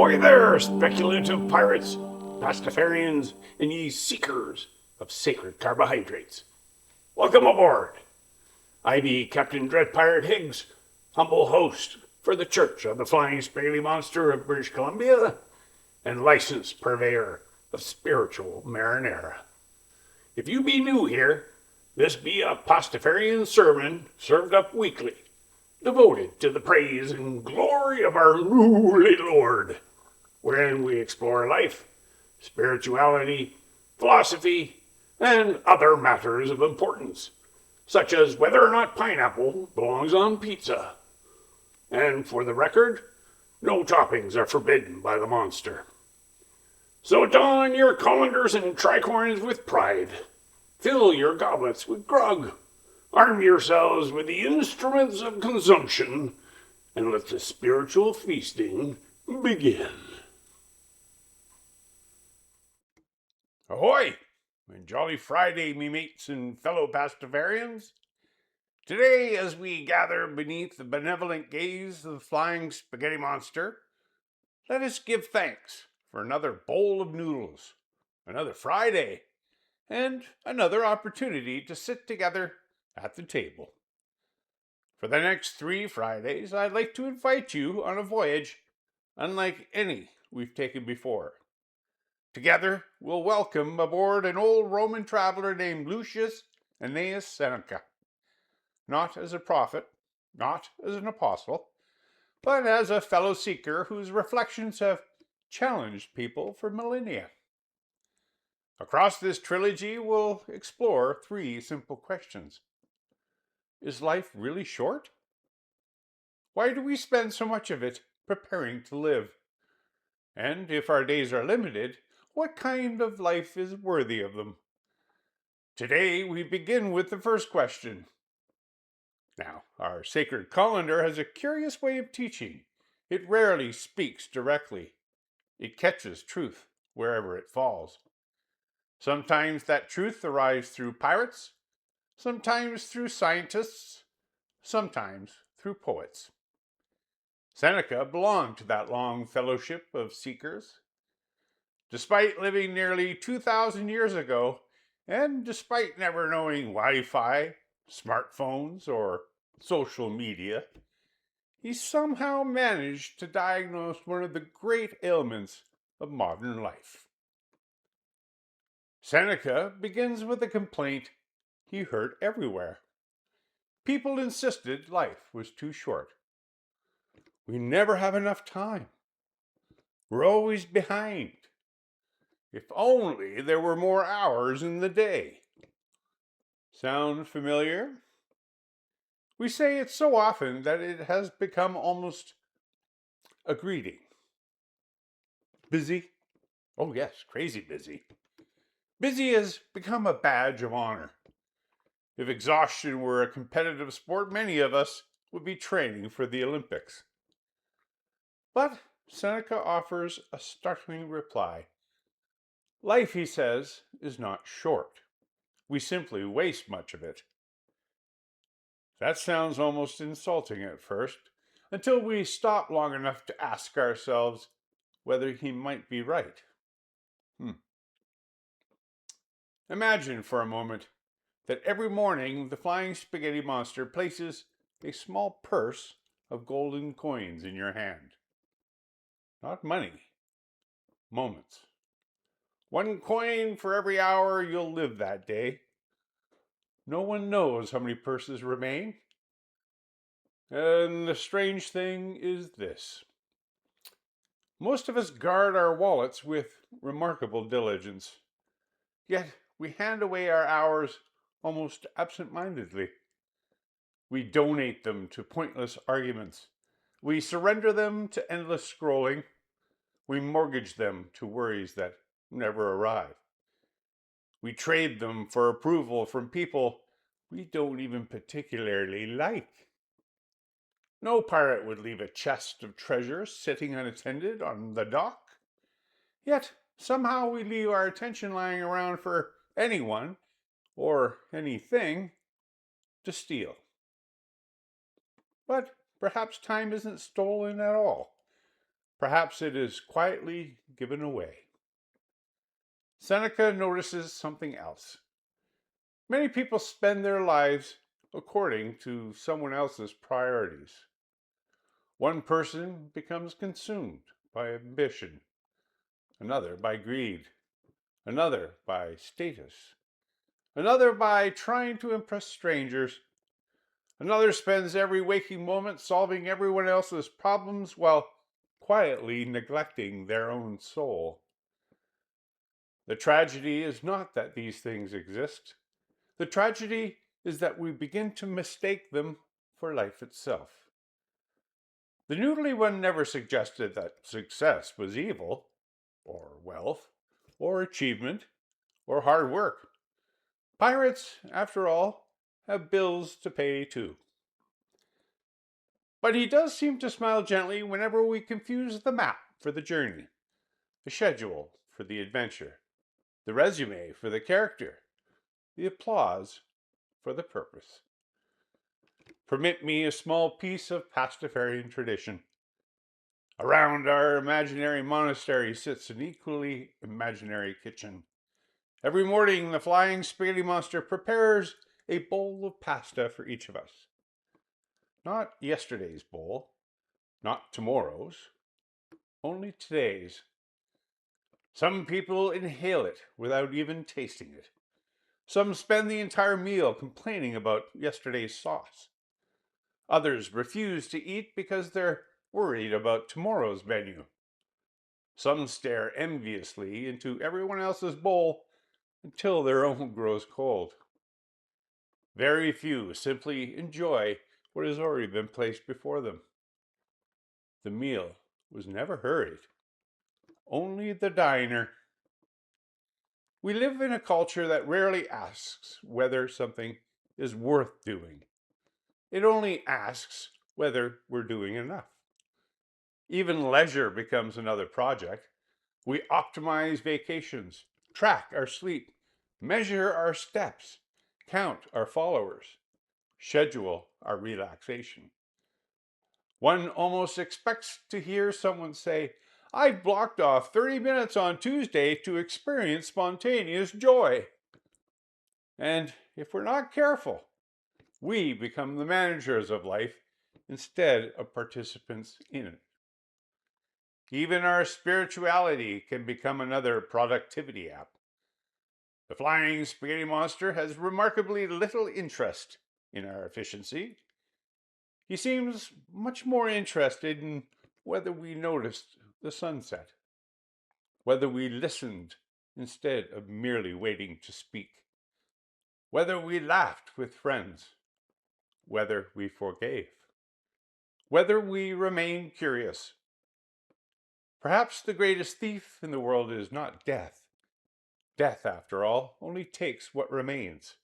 Ahoy there, speculative pirates, Pastafarians, and ye seekers of sacred carbohydrates. Welcome aboard. I be Captain Dread Pyrate Higgs, humble host for the Church of the Flying Spaghetti Monster of British Columbia, and licensed purveyor of spiritual marinara. If you be new here, this be a Pastafarian sermon served up weekly, devoted to the praise and glory of our lowly Lord, wherein we explore life, spirituality, philosophy, and other matters of importance, such as whether or not pineapple belongs on pizza. And for the record, no toppings are forbidden by the monster. So don your colanders and tricorns with pride. Fill your goblets with grog. Arm yourselves with the instruments of consumption, and let the spiritual feasting begin. Ahoy! And jolly Friday, me mates and fellow Pastafarians. Today, as we gather beneath the benevolent gaze of the flying spaghetti monster, let us give thanks for another bowl of noodles, another Friday, and another opportunity to sit together at the table. For the next 3 Fridays, I'd like to invite you on a voyage unlike any we've taken before. Together, we'll welcome aboard an old Roman traveler named Lucius Annaeus Seneca. Not as a prophet, not as an apostle, but as a fellow seeker whose reflections have challenged people for millennia. Across this trilogy, we'll explore 3 simple questions. Is life really short? Why do we spend so much of it preparing to live? And if our days are limited, what kind of life is worthy of them? Today, we begin with the first question. Now, our sacred colander has a curious way of teaching. It rarely speaks directly. It catches truth wherever it falls. Sometimes that truth arrives through pirates, sometimes through scientists, sometimes through poets. Seneca belonged to that long fellowship of seekers. Despite living nearly 2,000 years ago, and despite never knowing Wi-Fi, smartphones, or social media, he somehow managed to diagnose one of the great ailments of modern life. Seneca begins with a complaint he heard everywhere. People insisted life was too short. We never have enough time. We're always behind. If only there were more hours in the day. Sound familiar? We say it so often that it has become almost a greeting. Busy? Oh yes, crazy busy. Busy has become a badge of honor. If exhaustion were a competitive sport, many of us would be training for the Olympics. But Seneca offers a startling reply. Life, he says, is not short. We simply waste much of it. That sounds almost insulting at first, until we stop long enough to ask ourselves whether he might be right. Imagine for a moment that every morning the flying spaghetti monster places a small purse of golden coins in your hand. Not money, moments. 1 coin for every hour you'll live that day. No one knows how many purses remain. And the strange thing is this. Most of us guard our wallets with remarkable diligence. Yet we hand away our hours almost absent-mindedly. We donate them to pointless arguments. We surrender them to endless scrolling. We mortgage them to worries that never arrive. We trade them for approval from people we don't even particularly like. No pirate would leave a chest of treasure sitting unattended on the dock. Yet somehow we leave our attention lying around for anyone or anything to steal. But perhaps time isn't stolen at all. Perhaps it is quietly given away. Seneca notices something else. Many people spend their lives according to someone else's priorities. One person becomes consumed by ambition, another by greed, another by status, another by trying to impress strangers, another spends every waking moment solving everyone else's problems while quietly neglecting their own soul. The tragedy is not that these things exist. The tragedy is that we begin to mistake them for life itself. The noodly one never suggested that success was evil, or wealth, or achievement, or hard work. Pirates, after all, have bills to pay too. But he does seem to smile gently whenever we confuse the map for the journey, the schedule for the adventure, the resume for the character, the applause for the purpose. Permit me a small piece of Pastafarian tradition. Around our imaginary monastery sits an equally imaginary kitchen. Every morning, the flying spaghetti monster prepares a bowl of pasta for each of us. Not yesterday's bowl, not tomorrow's, only today's. Some people inhale it without even tasting it. Some spend the entire meal complaining about yesterday's sauce. Others refuse to eat because they're worried about tomorrow's menu. Some stare enviously into everyone else's bowl until their own grows cold. Very few simply enjoy what has already been placed before them. The meal was never hurried, only the diner. We live in a culture that rarely asks whether something is worth doing. It only asks whether we're doing enough. Even leisure becomes another project. We optimize vacations, track our sleep, measure our steps, count our followers, schedule our relaxation. One almost expects to hear someone say, "I've blocked off 30 minutes on Tuesday to experience spontaneous joy." And if we're not careful, we become the managers of life instead of participants in it. Even our spirituality can become another productivity app. The flying spaghetti monster has remarkably little interest in our efficiency. He seems much more interested in whether we noticed the sunset, whether we listened instead of merely waiting to speak, whether we laughed with friends, whether we forgave, whether we remained curious. Perhaps the greatest thief in the world is not death. Death, after all, only takes what remains.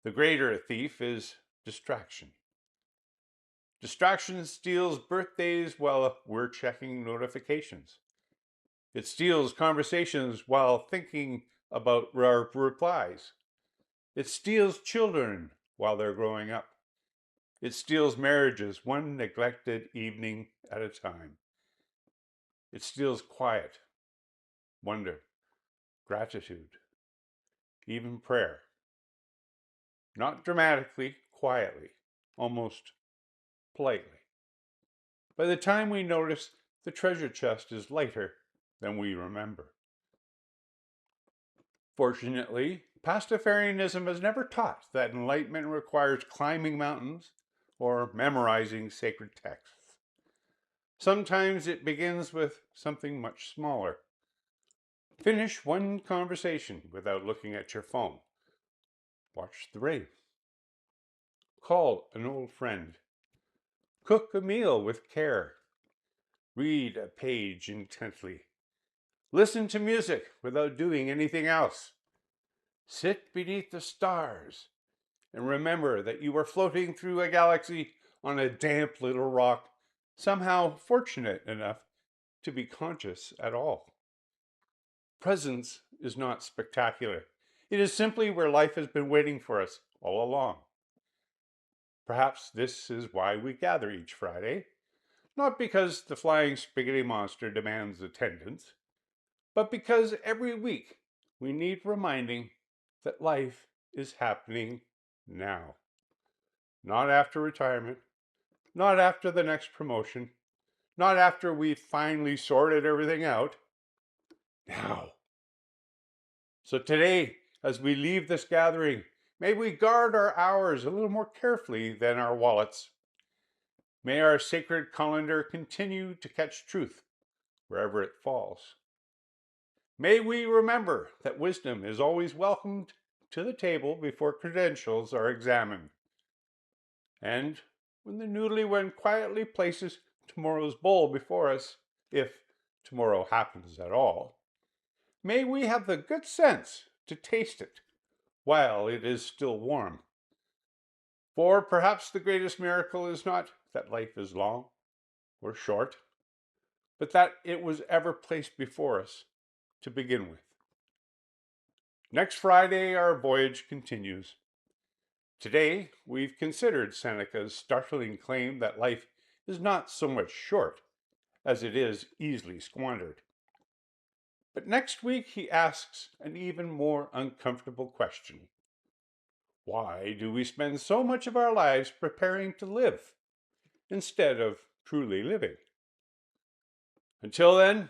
The greater thief is distraction. Distraction steals birthdays while we're checking notifications. It steals conversations while thinking about our replies. It steals children while they're growing up. It steals marriages one neglected evening at a time. It steals quiet, wonder, gratitude, even prayer. Not dramatically, quietly, almost politely. By the time we notice, the treasure chest is lighter than we remember. Fortunately, Pastafarianism has never taught that enlightenment requires climbing mountains or memorizing sacred texts. Sometimes it begins with something much smaller. Finish one conversation without looking at your phone. Watch the rain. Call an old friend. Cook a meal with care. Read a page intently. Listen to music without doing anything else. Sit beneath the stars and remember that you are floating through a galaxy on a damp little rock, somehow fortunate enough to be conscious at all. Presence is not spectacular. It is simply where life has been waiting for us all along. Perhaps this is why we gather each Friday, Not because the flying spaghetti monster demands attendance, but because every week we need reminding that life is happening now. Not after retirement, not after the next promotion, not after we've finally sorted everything out. Now. So today, as we leave this gathering, may we guard our hours a little more carefully than our wallets. May our sacred calendar continue to catch truth wherever it falls. May we remember that wisdom is always welcomed to the table before credentials are examined. And when the newlywed quietly places tomorrow's bowl before us, if tomorrow happens at all, may we have the good sense to taste it while it is still warm. For perhaps the greatest miracle is not that life is long or short, but that it was ever placed before us to begin with. Next Friday, our voyage continues. Today, we've considered Seneca's startling claim that life is not so much short as it is easily squandered. But next week, he asks an even more uncomfortable question. Why do we spend so much of our lives preparing to live instead of truly living? Until then,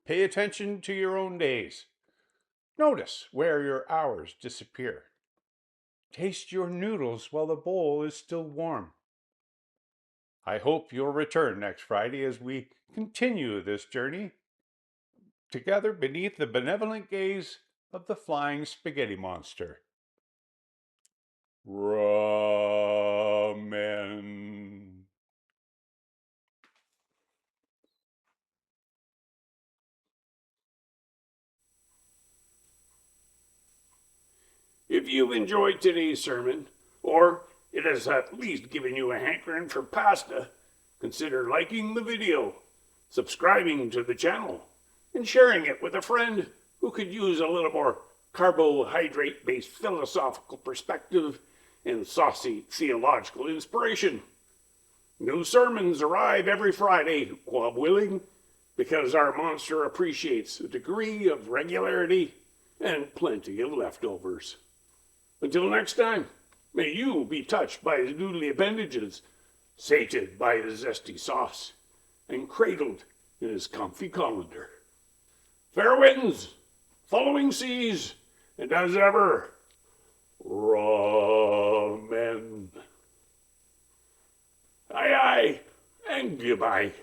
pay attention to your own days. Notice where your hours disappear. Taste your noodles while the bowl is still warm. I hope you'll return next Friday as we continue this journey together beneath the benevolent gaze of the flying spaghetti monster. Ramen. If you've enjoyed today's sermon, or it has at least given you a hankering for pasta, consider liking the video, subscribing to the channel, and sharing it with a friend who could use a little more carbohydrate-based philosophical perspective and saucy theological inspiration. New sermons arrive every Friday, God willing, because our monster appreciates a degree of regularity and plenty of leftovers. Until next time, may you be touched by his noodly appendages, sated by his zesty sauce, and cradled in his comfy colander. Fair winds, following seas, and as ever, ramen. Aye, aye, and goodbye.